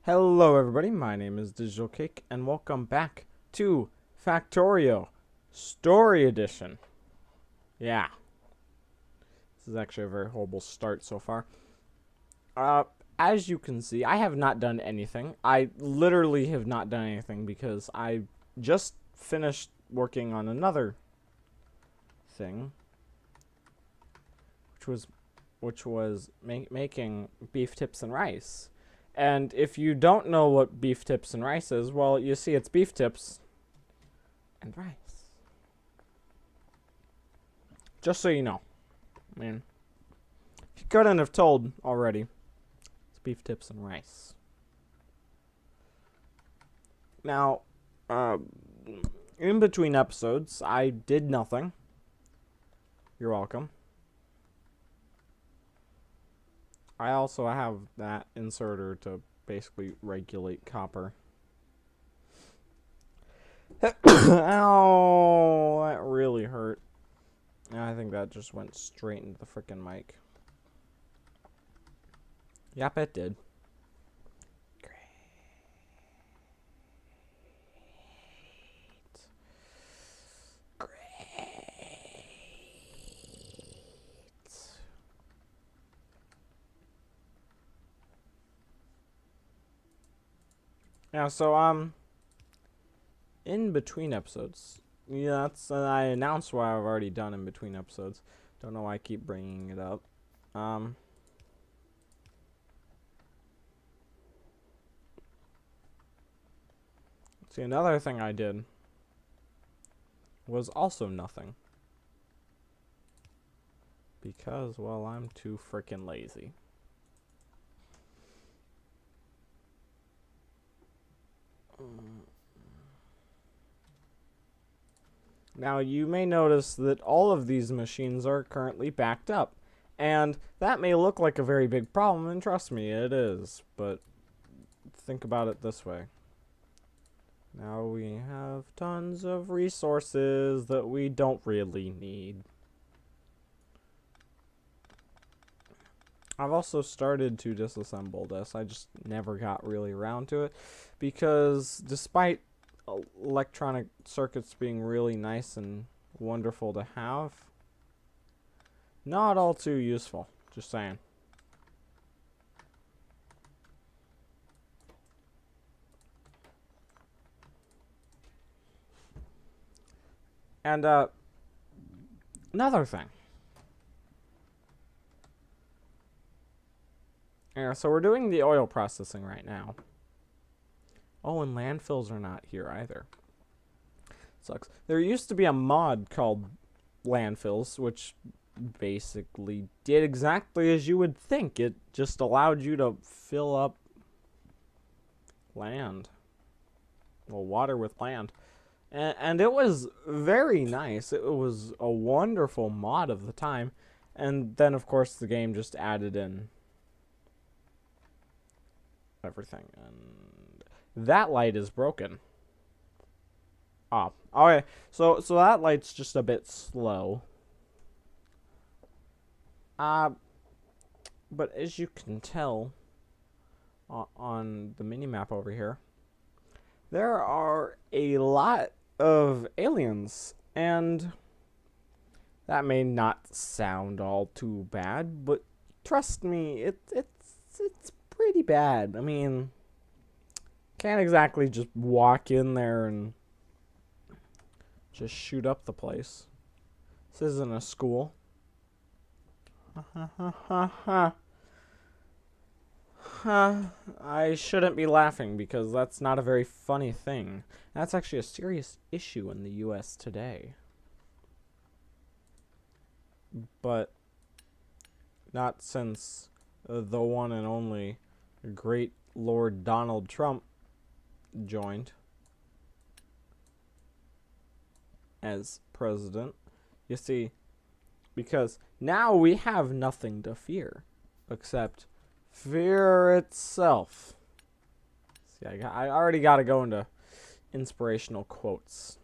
Hello everybody, my name is Digital Cake and welcome back to Factorio Story Edition. Yeah, this is actually a very horrible start so far. As you can see, I have not done anything. I literally have not done anything because I just finished working on another thing, which was making beef tips and rice. And if you don't know what beef tips and rice is, well, you see it's beef tips and rice. Just so you know. I mean, if you couldn't have told already, it's beef tips and rice. Now, in between episodes, I did nothing. You're welcome. I also have that inserter to basically regulate copper. Ow, that really hurt. I think that just went straight into the frickin' mic. Yep, it did. Great. Yeah, so, in between episodes. Yeah, I announced what I've already done in between episodes. Don't know why I keep bringing it up. See, another thing I did was also nothing. Because, well, I'm too frickin' lazy. Now, you may notice that all of these machines are currently backed up. And that may look like a very big problem, and trust me, it is. But think about it this way. Now we have tons of resources that we don't really need. I've also started to disassemble this. I just never got really around to it. Because despite electronic circuits being really nice and wonderful to have, not all too useful. Just saying. And another thing. Yeah, so we're doing the oil processing right now. Oh, and landfills are not here either. Sucks. There used to be a mod called landfills, which basically did exactly as you would think. It just allowed you to fill up land. Well, water with land. And it was very nice. It was a wonderful mod of the time. And then, of course, the game just added in everything. And that light is broken. Ah, okay. So that light's just a bit slow. But as you can tell on the mini-map over here, there are a lot of aliens, and that may not sound all too bad, but trust me, it's pretty bad. I mean, can't exactly just walk in there and just shoot up the place. This isn't a school. I shouldn't be laughing because that's not a very funny thing. That's actually a serious issue in the US today. But not since the one and only great Lord Donald Trump joined as president. You see, because now we have nothing to fear except fear itself. See, I already got to go into inspirational quotes.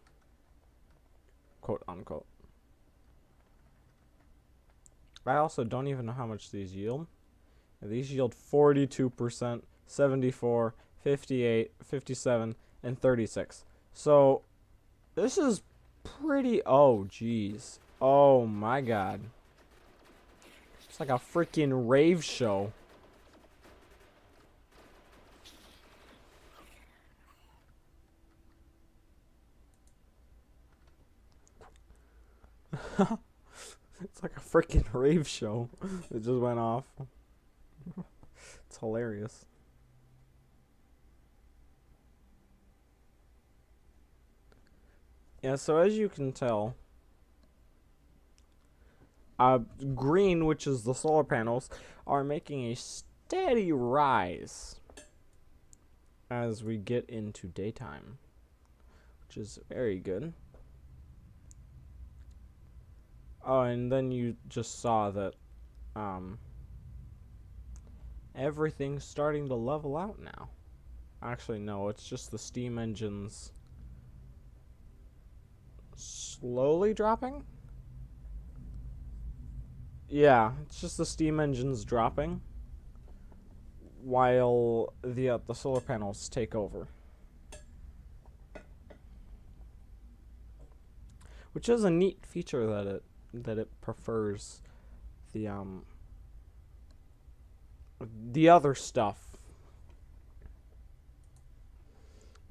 Quote unquote. I also don't even know how much these yield. These yield 42%, 74, 58, 57, and 36. So this is pretty... Oh, jeez. Oh, my God. It's like a freaking rave show. It's like a freaking rave show. It just went off. It's hilarious. Yeah, so as you can tell, green, which is the solar panels, are making a steady rise as we get into daytime, which is very good. Oh, and then you just saw that everything's starting to level out now. Actually, no, it's just the steam engines slowly dropping. Yeah, it's just the steam engines dropping while the solar panels take over. Which is a neat feature that it prefers the other stuff.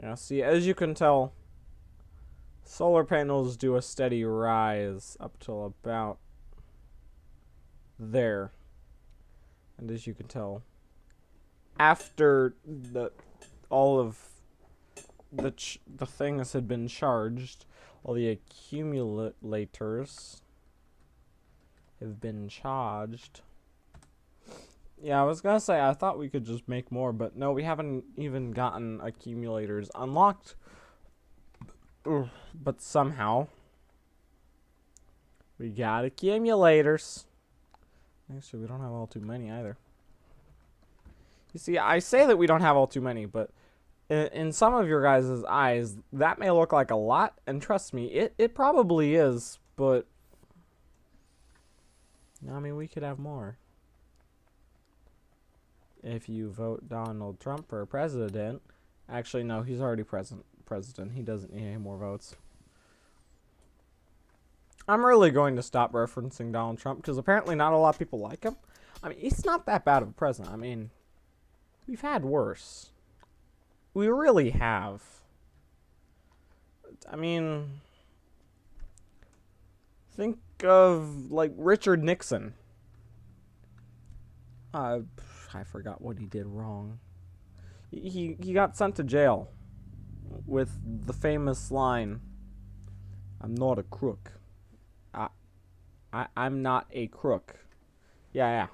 Yeah, see, as you can tell, solar panels do a steady rise up till about there. And as you can tell, after all of the things had been charged, all the accumulators have been charged. Yeah, I was gonna say, I thought we could just make more, but no, we haven't even gotten accumulators unlocked. But somehow we got accumulators. Actually, we don't have all too many either. You see, I say that we don't have all too many, but in some of your guys' eyes, that may look like a lot, and trust me, it probably is, but I mean, we could have more. If you vote Donald Trump for president. Actually, no, he's already president. He doesn't need any more votes. I'm really going to stop referencing Donald Trump because apparently not a lot of people like him. I mean, he's not that bad of a president. I mean, we've had worse. We really have. I mean, think of, like, Richard Nixon. I forgot what he did wrong. He got sent to jail with the famous line, "I'm not a crook. I'm not a crook." Yeah.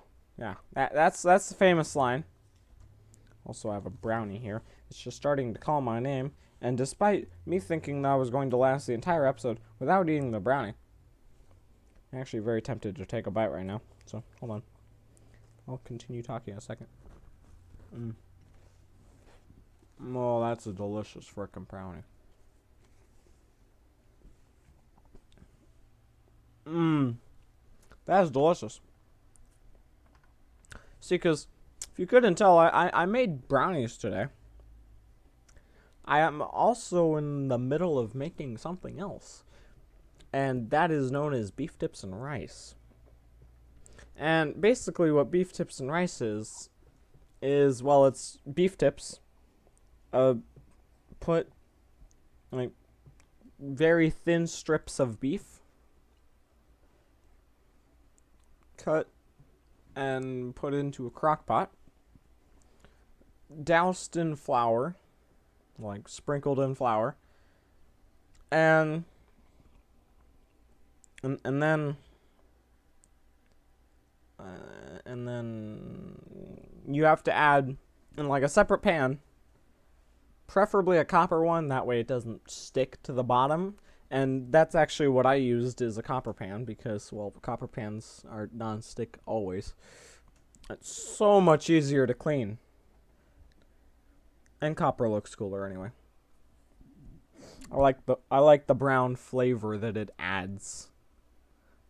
That's the famous line. Also, I have a brownie here. It's just starting to call my name, and despite me thinking that I was going to last the entire episode without eating the brownie, I'm actually very tempted to take a bite right now. So, hold on. I'll continue talking in a second. Oh, that's a delicious frickin' brownie. That is delicious. See, because if you couldn't tell, I made brownies today. I am also in the middle of making something else, and that is known as beef tips and rice. And basically what beef tips and rice is well, it's beef tips, put like very thin strips of beef, cut and put into a crock pot, doused in flour, like sprinkled in flour, and then you have to add in like a separate pan, preferably a copper one, that way it doesn't stick to the bottom. And that's actually what I used, is a copper pan, because, well, copper pans are non-stick always. It's so much easier to clean. And copper looks cooler anyway. I like the brown flavor that it adds.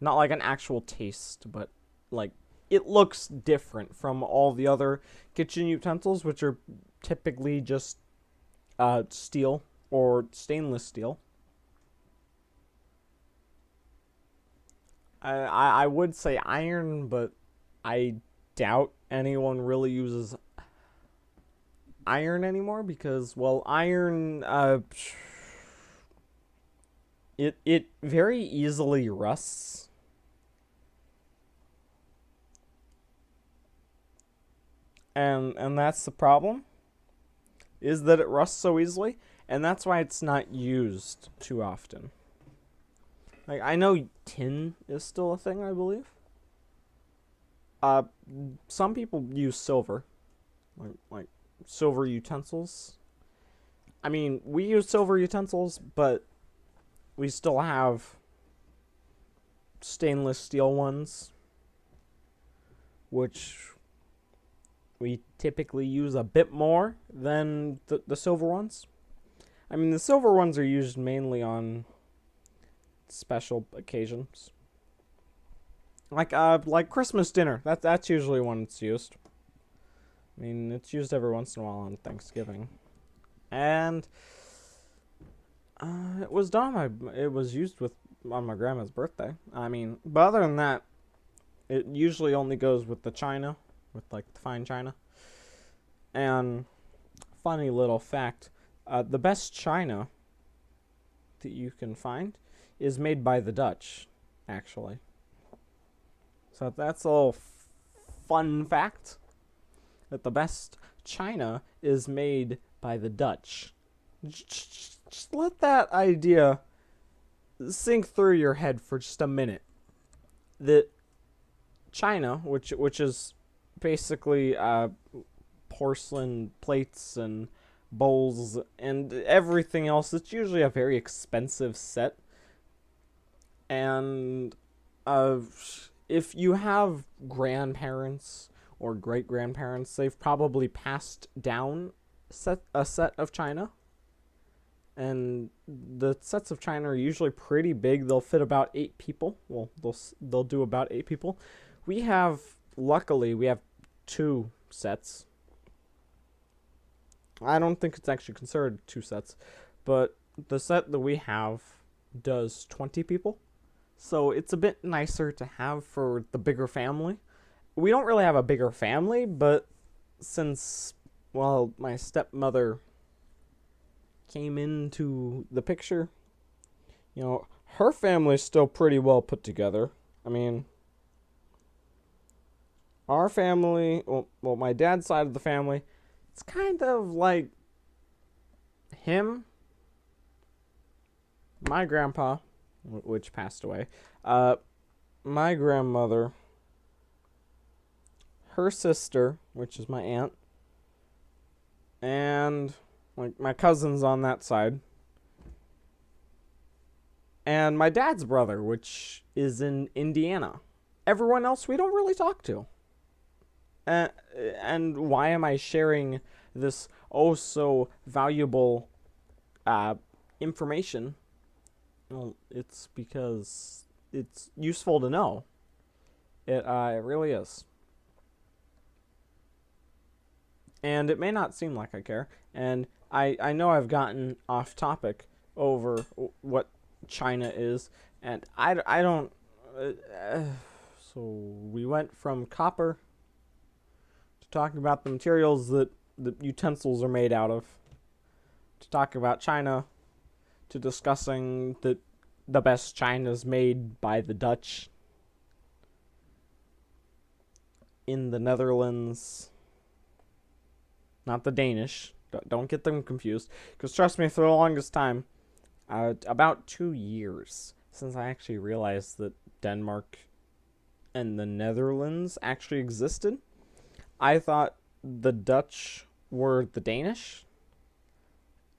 Not like an actual taste, but like it looks different from all the other kitchen utensils, which are typically just steel or stainless steel. I would say iron, but I doubt anyone really uses iron anymore because, well, iron it very easily rusts. And that's the problem, is that it rusts so easily, and that's why it's not used too often. Like, I know tin is still a thing, I believe. Uh, some people use silver, like silver utensils. I mean, we use silver utensils, but we still have stainless steel ones, which we typically use a bit more than the silver ones. I mean, the silver ones are used mainly on special occasions, like Christmas dinner. That's usually when it's used. I mean, it's used every once in a while on Thanksgiving, and it was used on my grandma's birthday. I mean, but other than that, it usually only goes with the china, with like the fine china. And funny little fact, the best china that you can find is made by the Dutch, actually. So that's a little fun fact, that the best china is made by the Dutch. Just let that idea sink through your head for just a minute. That China, which is basically porcelain plates and bowls and everything else, it's usually a very expensive set. And if you have grandparents or great grandparents, they've probably passed down a set of china. And the sets of china are usually pretty big. They'll fit about 8 people. Well, they'll do about 8 people. Luckily, we have 2 sets. I don't think it's actually considered 2 sets, but the set that we have does 20 people. So it's a bit nicer to have for the bigger family. We don't really have a bigger family, but since, well, my stepmother came into the picture, her family's still pretty well put together. I mean, our family, well, my dad's side of the family, it's kind of like him, my grandpa, which passed away, my grandmother, her sister, which is my aunt, and like my cousins on that side, and my dad's brother, which is in Indiana. Everyone else we don't really talk to. And why am I sharing this so valuable information? Well, it's because it's useful to know. It really is. And it may not seem like I care. And I know I've gotten off topic over what China is. And I don't... so we went from copper to talking about the materials that the utensils are made out of, to talk about China, to discussing that the best china is made by the Dutch in the Netherlands, not the Danish. Don't get them confused, because trust me, for the longest time, about 2 years since I actually realized that Denmark and the Netherlands actually existed, I thought the Dutch were the Danish,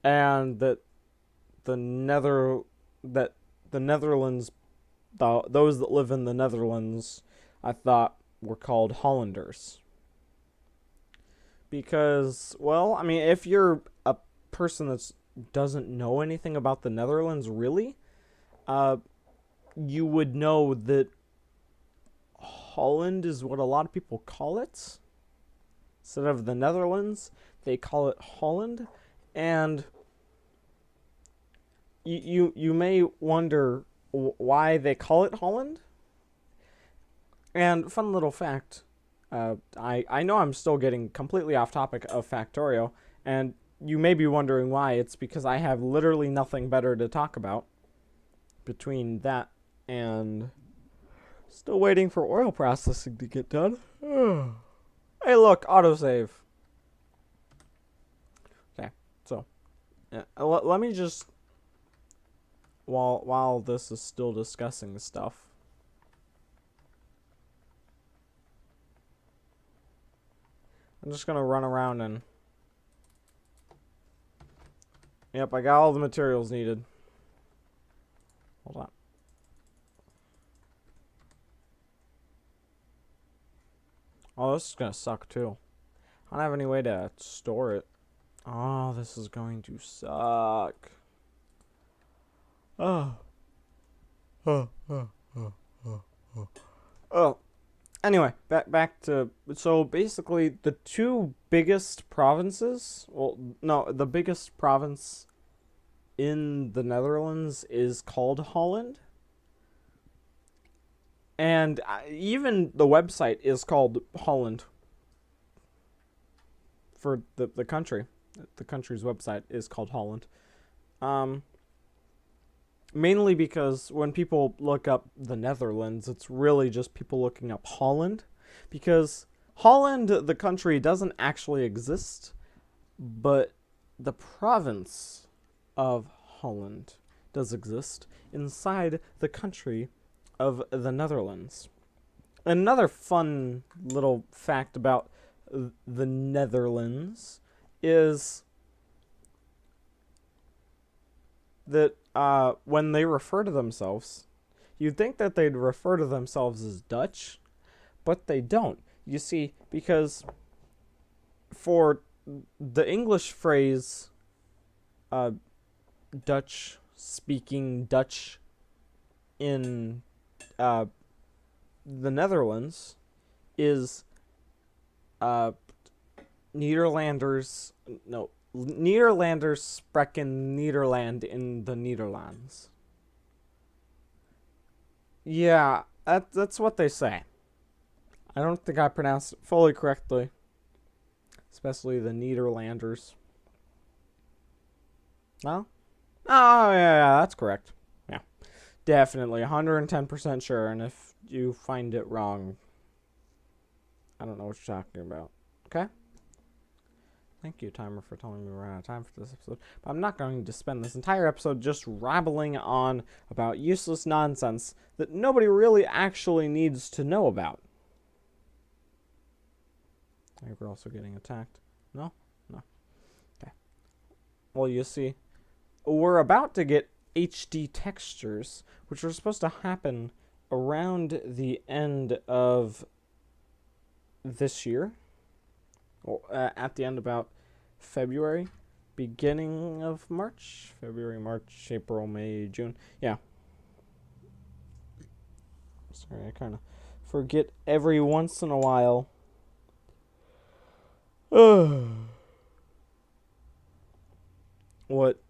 and that the Netherlands, those that live in the Netherlands, I thought were called Hollanders. Because, well, I mean, if you're a person that doesn't know anything about the Netherlands, really, you would know that Holland is what a lot of people call it. Instead of the Netherlands, they call it Holland. And you may wonder why they call it Holland. And fun little fact, I know I'm still getting completely off topic of Factorio, and you may be wondering why. It's because I have literally nothing better to talk about between that and still waiting for oil processing to get done. Hey, look, autosave. Okay, so let me just while this is still discussing stuff. I'm just gonna run around and... Yep, I got all the materials needed. Hold on. Oh, this is gonna suck too. I don't have any way to store it. Oh, this is going to suck. Oh. Oh. Anyway, back to, so basically the two biggest provinces, well, no, the biggest province in the Netherlands is called Holland. And even the website is called Holland for the country. The country's website is called Holland. Mainly because when people look up the Netherlands, it's really just people looking up Holland. Because Holland, the country, doesn't actually exist, but the province of Holland does exist inside the country of the Netherlands. Another fun little fact about the Netherlands is that when they refer to themselves, you'd think that they'd refer to themselves as Dutch, but they don't. You see, because for the English phrase, Dutch, speaking Dutch in the Netherlands is Nederlanders spreken Nederland in the Netherlands. Yeah, that's what they say. I don't think I pronounced it fully correctly. Especially the Nederlanders. No? Oh, yeah, that's correct. Yeah. Definitely, 110% sure, and if you find it wrong, I don't know what you're talking about. Okay? Thank you, timer, for telling me we're out of time for this episode. But I'm not going to spend this entire episode just rambling on about useless nonsense that nobody really actually needs to know about. I think we're also getting attacked. No? No. Okay. Well, you see, we're about to get HD textures, which are supposed to happen around the end of this year. Well, at the end about February, beginning of March, February, March, April, May, June. Yeah. Sorry, I kind of forget every once in a while. What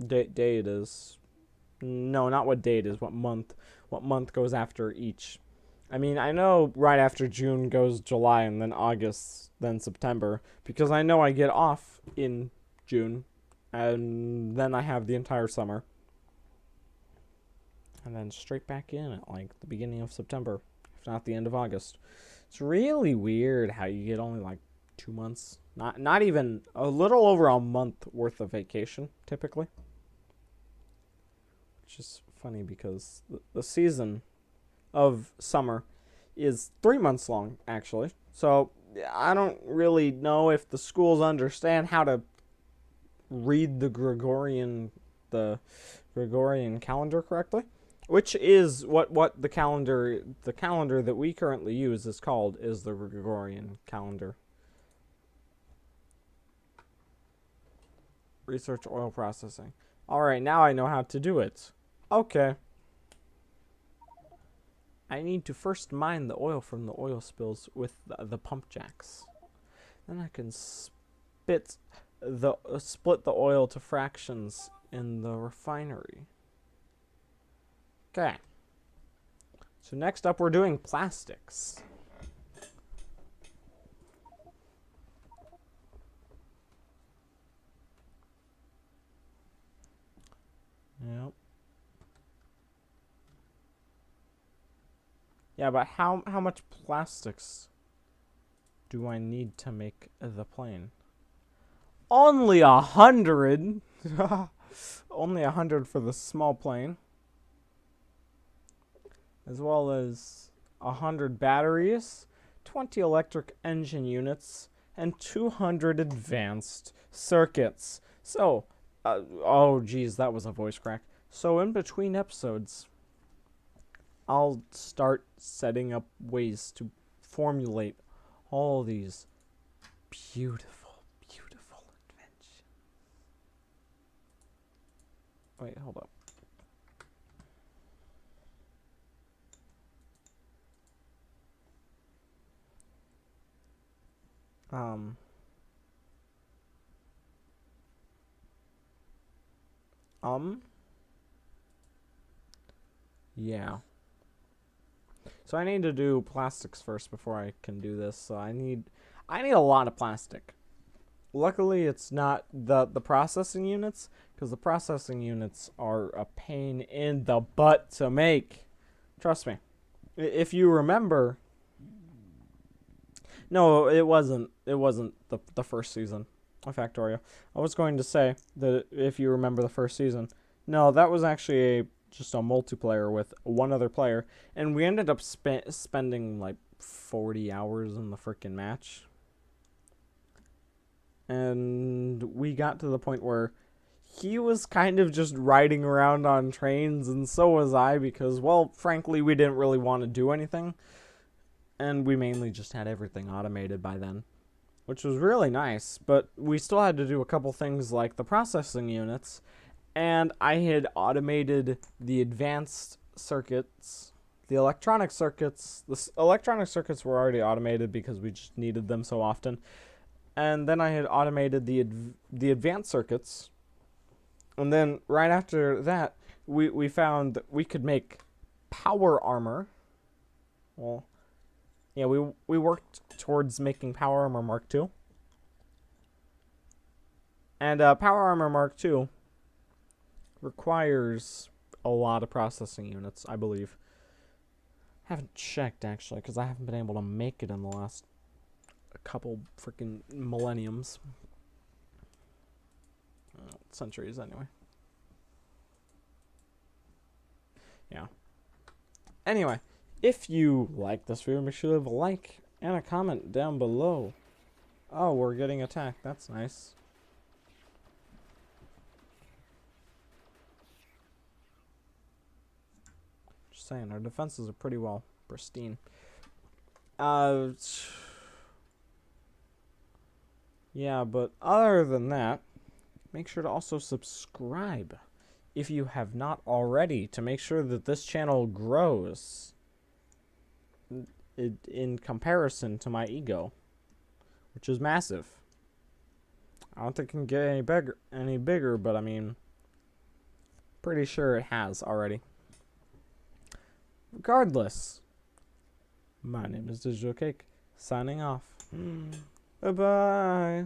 day it is? No, not what day it is. What month? What month goes after each? I mean, I know right after June goes July, and then August, then September, because I know I get off in June, and then I have the entire summer. And then straight back in at, like, the beginning of September, if not the end of August. It's really weird how you get only, like, 2 months. Not even a little over a month worth of vacation, typically. Which is funny because the season of summer is 3 months long, actually. So I don't really know if the schools understand how to read the Gregorian calendar correctly, which is what the calendar that we currently use is called, is the Gregorian calendar. Research oil processing. All right, now I know how to do it. Okay. I need to first mine the oil from the oil spills with the pump jacks. Then I can split the oil to fractions in the refinery. Okay. So next up, we're doing plastics. Yep. Yeah, but how much plastics do I need to make the plane? Only 100. Only 100 for the small plane, as well as 100 batteries, 20 electric engine units, and 200 advanced circuits. So, oh geez, that was a voice crack. So in between episodes, I'll start setting up ways to formulate all these beautiful, beautiful inventions. Wait, hold up. Yeah. So I need to do plastics first before I can do this. So I need a lot of plastic. Luckily, it's not the processing units, because the processing units are a pain in the butt to make. Trust me. If you remember, no, it wasn't the first season of Factorio. I was going to say that if you remember the first season, no, that was actually just a multiplayer with one other player, and we ended up spending like 40 hours in the freaking match. And we got to the point where he was kind of just riding around on trains, and so was I, because, well, frankly, we didn't really want to do anything. And we mainly just had everything automated by then, which was really nice. But we still had to do a couple things like the processing units, and I had automated the advanced circuits, the electronic circuits. The electronic circuits were already automated because we just needed them so often. And then I had automated the advanced circuits. And then right after that, we found that we could make power armor. Well, yeah, we worked towards making Power Armor Mark II. And Power Armor Mark II requires a lot of processing units, I believe. I haven't checked, actually, because I haven't been able to make it in the last couple freaking millenniums. Centuries, anyway. Yeah. Anyway, if you like this video, make sure to leave a like and a comment down below. Oh, we're getting attacked. That's nice. Just saying, our defenses are pretty well pristine. Yeah, but other than that, make sure to also subscribe if you have not already, to make sure that this channel grows in comparison to my ego, which is massive. I don't think it can get any bigger, but I mean, pretty sure it has already. Regardless, my name is Digital Cake, signing off. Bye-bye.